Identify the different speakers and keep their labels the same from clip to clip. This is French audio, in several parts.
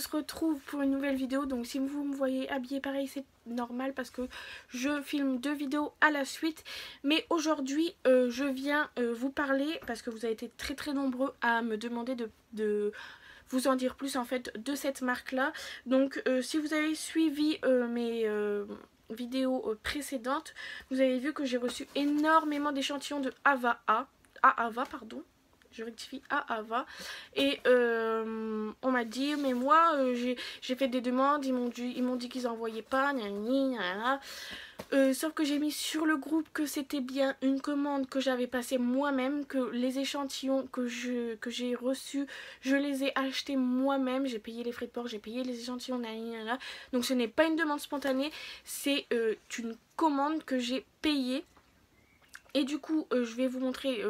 Speaker 1: se retrouve pour une nouvelle vidéo. Donc si vous me voyez habillée pareil, c'est normal parce que je filme 2 vidéos à la suite. Mais aujourd'hui je viens vous parler, parce que vous avez été très nombreux à me demander de vous en dire plus en fait de cette marque là. Donc si vous avez suivi mes vidéos précédentes, vous avez vu que j'ai reçu énormément d'échantillons de Ava, pardon, je rectifie, Ava. Et on m'a dit, mais moi j'ai fait des demandes, ils m'ont dit qu'ils n'envoyaient pas, sauf que j'ai mis sur le groupe que c'était bien une commande que j'avais passée moi-même, que les échantillons que j'ai reçus, je les ai achetés moi-même, j'ai payé les frais de port, j'ai payé les échantillons, donc ce n'est pas une demande spontanée, c'est une commande que j'ai payée. Et du coup je vais vous montrer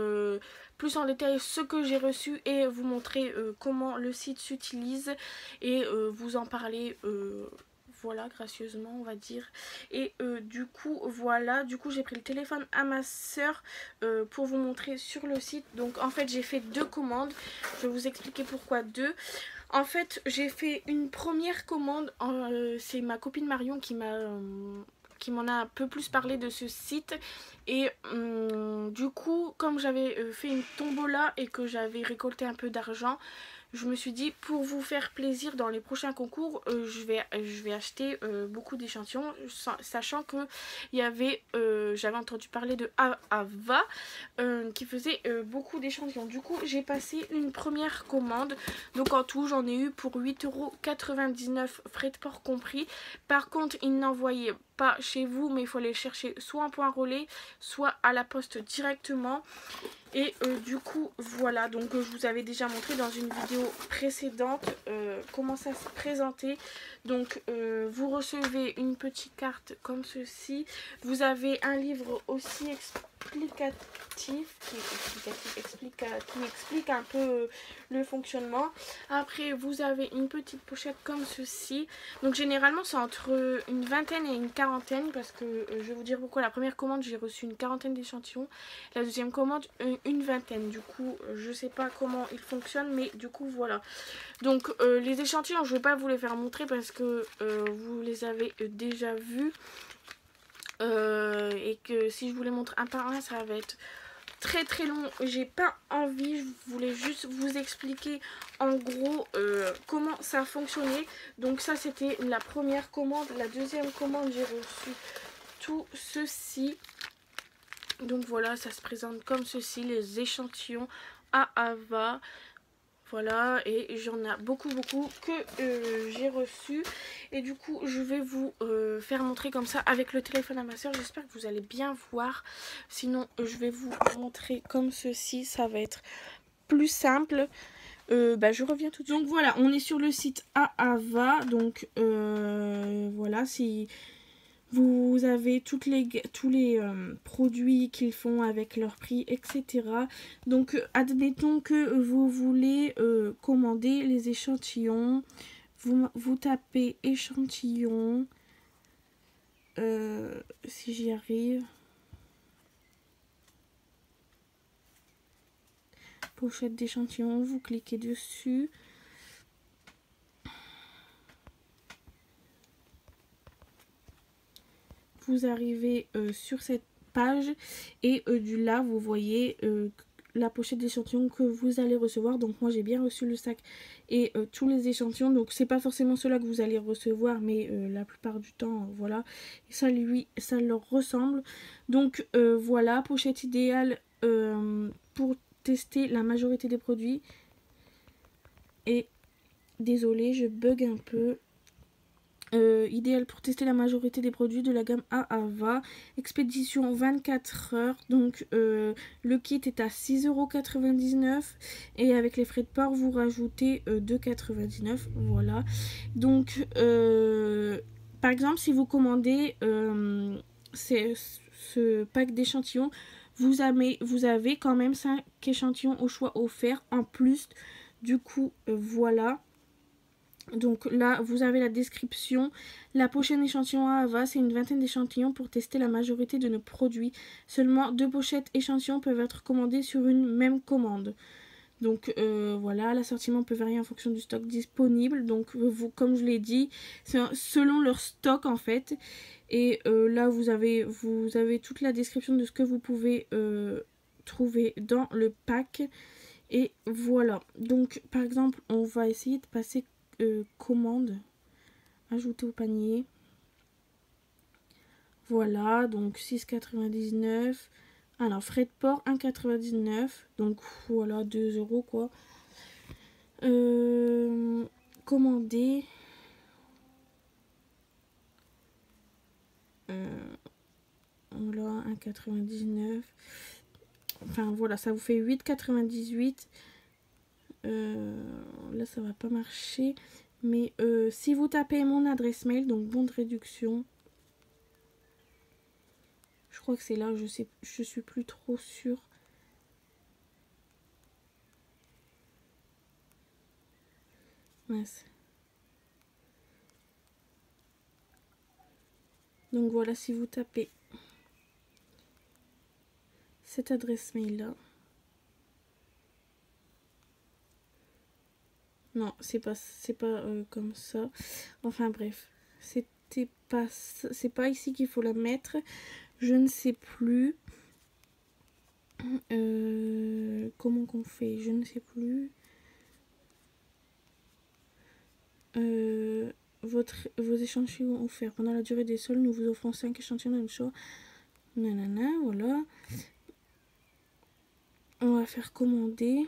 Speaker 1: plus en détail ce que j'ai reçu et vous montrer comment le site s'utilise et vous en parler voilà, gracieusement on va dire. Et du coup voilà, du coup j'ai pris le téléphone à ma soeur pour vous montrer sur le site. Donc en fait j'ai fait 2 commandes, je vais vous expliquer pourquoi 2. En fait j'ai fait une première commande, c'est ma copine Marion qui m'en a un peu plus parlé de ce site. Et du coup comme j'avais fait une tombola et que j'avais récolté un peu d'argent, je me suis dit, pour vous faire plaisir dans les prochains concours, je vais acheter beaucoup d'échantillons, sachant que j'avais entendu parler de Ava qui faisait beaucoup d'échantillons. Du coup j'ai passé une première commande, donc en tout j'en ai eu pour 8,99 €, frais de port compris. Par contre ils n'envoyaient pas chez vous, mais il faut aller chercher soit en point relais, soit à la poste directement. Et du coup voilà, donc je vous avais déjà montré dans une vidéo précédente comment ça se présentait. Donc vous recevez une petite carte comme ceci, vous avez un livre aussi explicatif qui explique un peu le fonctionnement. Après vous avez une petite pochette comme ceci, donc généralement c'est entre une vingtaine et une quarantaine, parce que je vais vous dire pourquoi. La première commande j'ai reçu une quarantaine d'échantillons, la deuxième commande une vingtaine. Du coup je sais pas comment il fonctionne, mais du coup voilà. Donc les échantillons je vais pas vous les faire montrer parce que vous les avez déjà vus et que si je vous les montre un par un ça va être très long. J'ai pas envie, je voulais juste vous expliquer en gros comment ça fonctionnait. Donc ça c'était la première commande. La deuxième commande j'ai reçu tout ceci. Donc voilà, ça se présente comme ceci, les échantillons Ava. Voilà, et j'en ai beaucoup que j'ai reçu. Et du coup je vais vous faire montrer comme ça avec le téléphone à ma soeur. J'espère que vous allez bien voir, sinon je vais vous montrer comme ceci, ça va être plus simple. Je reviens tout de suite. Donc voilà, on est sur le site Ava. Donc voilà, si vous avez tous les produits qu'ils font avec leur prix, etc. Donc admettons que vous voulez commander les échantillons. Vous tapez échantillons. Si j'y arrive. Pochette d'échantillons, vous cliquez dessus. Vous arrivez sur cette page et du là vous voyez la pochette d'échantillons que vous allez recevoir. Donc moi j'ai bien reçu le sac et tous les échantillons, donc c'est pas forcément ceux-là que vous allez recevoir, mais la plupart du temps voilà, et ça leur ressemble. Donc voilà, pochette idéale pour tester la majorité des produits. Et désolée, je bug un peu. Idéal pour tester la majorité des produits de la gamme Ava. Expédition 24 heures. Donc le kit est à 6,99 € et avec les frais de port vous rajoutez 2,99 €. Voilà. Donc par exemple si vous commandez ce pack d'échantillons, vous avez quand même 5 échantillons au choix offerts en plus. Du coup voilà. Donc là vous avez la description. La prochaine échantillon à Ava, c'est une vingtaine d'échantillons pour tester la majorité de nos produits. Seulement 2 pochettes échantillons peuvent être commandées sur une même commande. Donc voilà, l'assortiment peut varier en fonction du stock disponible. Donc vous, comme je l'ai dit, c'est selon leur stock en fait. Et là vous avez toute la description de ce que vous pouvez trouver dans le pack. Et voilà. Donc par exemple, on va essayer de passer commande, ajouter au panier. Voilà, donc 6,99 €. Alors, frais de port 1,99 €. Donc, voilà, 2 € quoi. Commander. Voilà, 1,99 €. Enfin, voilà, ça vous fait 8,98 €. Là, ça va pas marcher. Mais si vous tapez mon adresse mail, donc bon de réduction. Je crois que c'est là, je suis plus trop sûre. Mince. Donc voilà, si vous tapez cette adresse mail là. Non, c'est pas comme ça. Enfin bref, c'est pas ici qu'il faut la mettre. Je ne sais plus. Comment qu'on fait? Je ne sais plus. Vos échantillons offerts. Pendant la durée des soldes, nous vous offrons 5 échantillons de choix. Nanana, voilà. On va faire commander.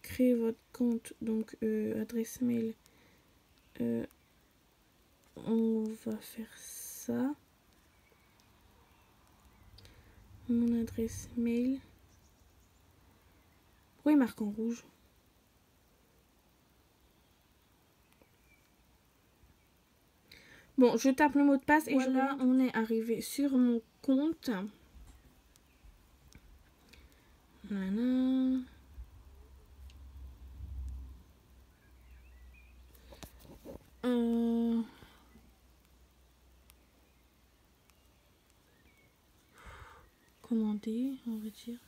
Speaker 1: Créer votre compte, donc adresse mail. On va faire ça. Mon adresse mail. Pourquoi il marque en rouge? Bon, je tape le mot de passe et voilà, on est arrivé sur mon compte. Voilà. Commander, on va dire.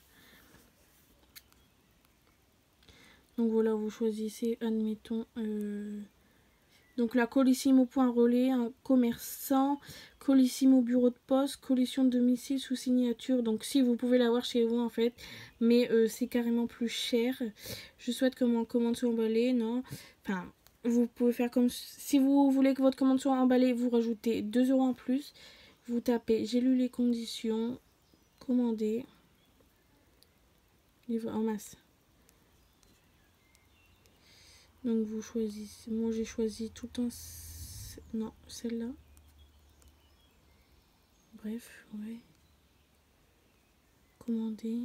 Speaker 1: Donc voilà, vous choisissez, admettons, donc la Colissimo point relais, un commerçant, Colissimo bureau de poste, collection de domicile sous signature. Donc si vous pouvez l'avoir chez vous en fait, mais c'est carrément plus cher. Je souhaite que mon commande soit emballée, non. Enfin, vous pouvez faire comme si vous voulez que votre commande soit emballée, vous rajoutez 2 € en plus. Vous tapez, j'ai lu les conditions, commander, livre en masse. Donc vous choisissez. Moi j'ai choisi tout le temps. Non, celle-là. Bref, ouais. Commander.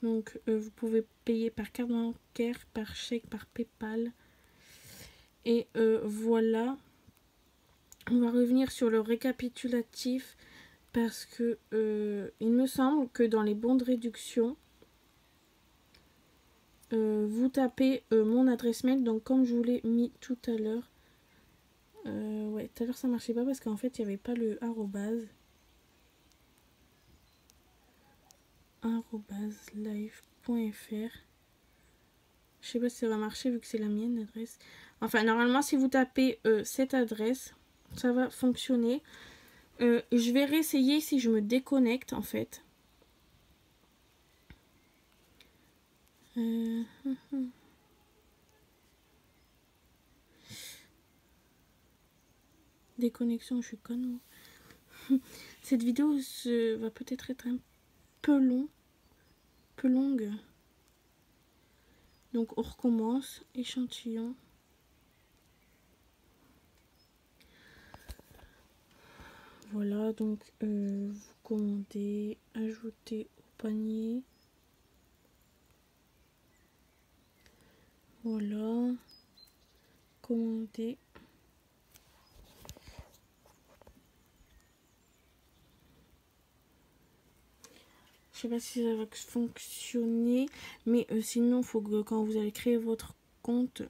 Speaker 1: Donc vous pouvez payer par carte bancaire, par chèque, par PayPal. Et voilà. On va revenir sur le récapitulatif. Parce que il me semble que dans les bons de réduction, vous tapez mon adresse mail. Donc comme je vous l'ai mis tout à l'heure. Ouais, tout à l'heure ça marchait pas parce qu'en fait il n'y avait pas le arrobase. @live.fr. Je sais pas si ça va marcher vu que c'est la mienne l'adresse. Enfin normalement si vous tapez cette adresse, ça va fonctionner. Je vais réessayer si je me déconnecte en fait. Déconnexion, je suis conne. Cette vidéo va peut-être être un peu longue. Donc on recommence, échantillon. Voilà, donc vous commandez, ajouter au panier. Voilà, commander. Je sais pas si ça va fonctionner, mais sinon, il faut que quand vous allez créer votre compte,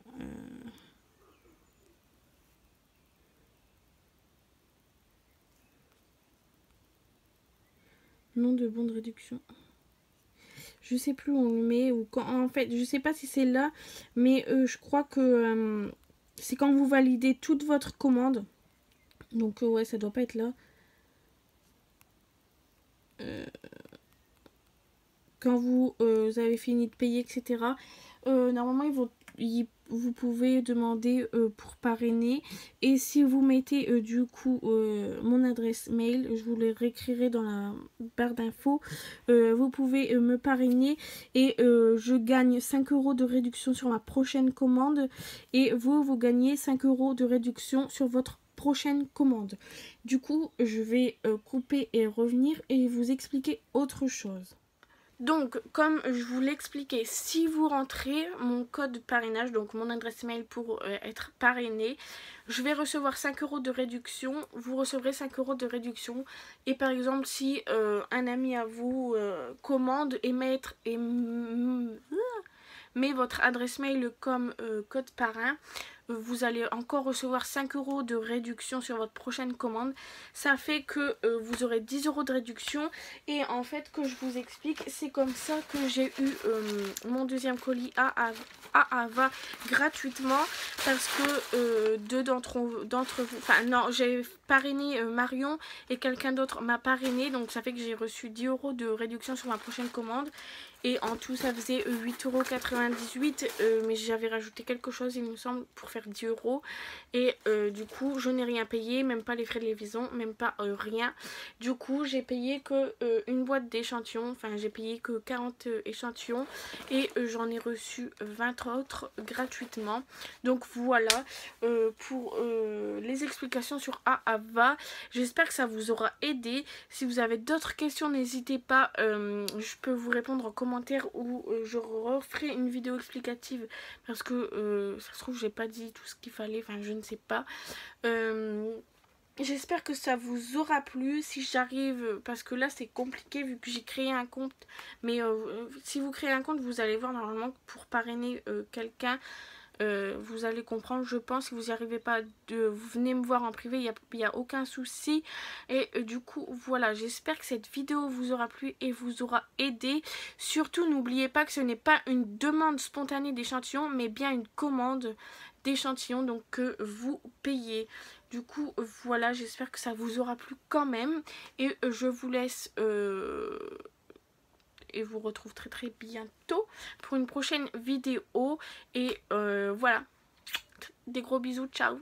Speaker 1: Nom de bon de réduction. Je sais plus où on le met. Ou quand, en fait, je sais pas si c'est là. Mais je crois que c'est quand vous validez toute votre commande. Donc ouais, ça doit pas être là. Quand vous avez fini de payer, etc. Normalement, vous pouvez demander pour parrainer. Et si vous mettez du coup mon adresse mail, je vous le réécrirai dans la barre d'infos. Vous pouvez me parrainer et je gagne 5 € de réduction sur ma prochaine commande. Et vous gagnez 5 € de réduction sur votre prochaine commande. Du coup, je vais couper et revenir et vous expliquer autre chose. Donc, comme je vous l'expliquais, si vous rentrez mon code parrainage, donc mon adresse mail pour être parrainé, je vais recevoir 5 € de réduction, vous recevrez 5 € de réduction. Et par exemple, si un ami à vous commande et met votre adresse mail comme code parrain, vous allez encore recevoir 5 € de réduction sur votre prochaine commande. Ça fait que vous aurez 10 € de réduction. Et en fait, que je vous explique, c'est comme ça que j'ai eu mon deuxième colis à Ava gratuitement. Parce que deux d'entre vous, enfin non, j'ai parrainé Marion et quelqu'un d'autre m'a parrainé. Donc ça fait que j'ai reçu 10 € de réduction sur ma prochaine commande. Et en tout, ça faisait 8,98 €. Mais j'avais rajouté quelque chose, il me semble, pour faire 10 €. Et du coup, je n'ai rien payé, même pas les frais de livraison, même pas rien. Du coup, j'ai payé que une boîte d'échantillons. Enfin, j'ai payé que 40 échantillons. Et j'en ai reçu 20 autres gratuitement. Donc voilà pour les explications sur Ava. J'espère que ça vous aura aidé. Si vous avez d'autres questions, n'hésitez pas. Je peux vous répondre en commentaire ou je referai une vidéo explicative parce que ça se trouve j'ai pas dit tout ce qu'il fallait, enfin je ne sais pas. J'espère que ça vous aura plu. Si j'arrive, parce que là c'est compliqué vu que j'ai créé un compte, mais si vous créez un compte, vous allez voir normalement pour parrainer quelqu'un. Vous allez comprendre, je pense. Si vous n'y arrivez pas, vous venez me voir en privé, il n'y a aucun souci. Et du coup, voilà, j'espère que cette vidéo vous aura plu et vous aura aidé. Surtout, n'oubliez pas que ce n'est pas une demande spontanée d'échantillons, mais bien une commande d'échantillons, donc que vous payez. Du coup, voilà, j'espère que ça vous aura plu quand même. Et je vous laisse... et vous retrouve très très bientôt pour une prochaine vidéo. Et voilà, des gros bisous, ciao.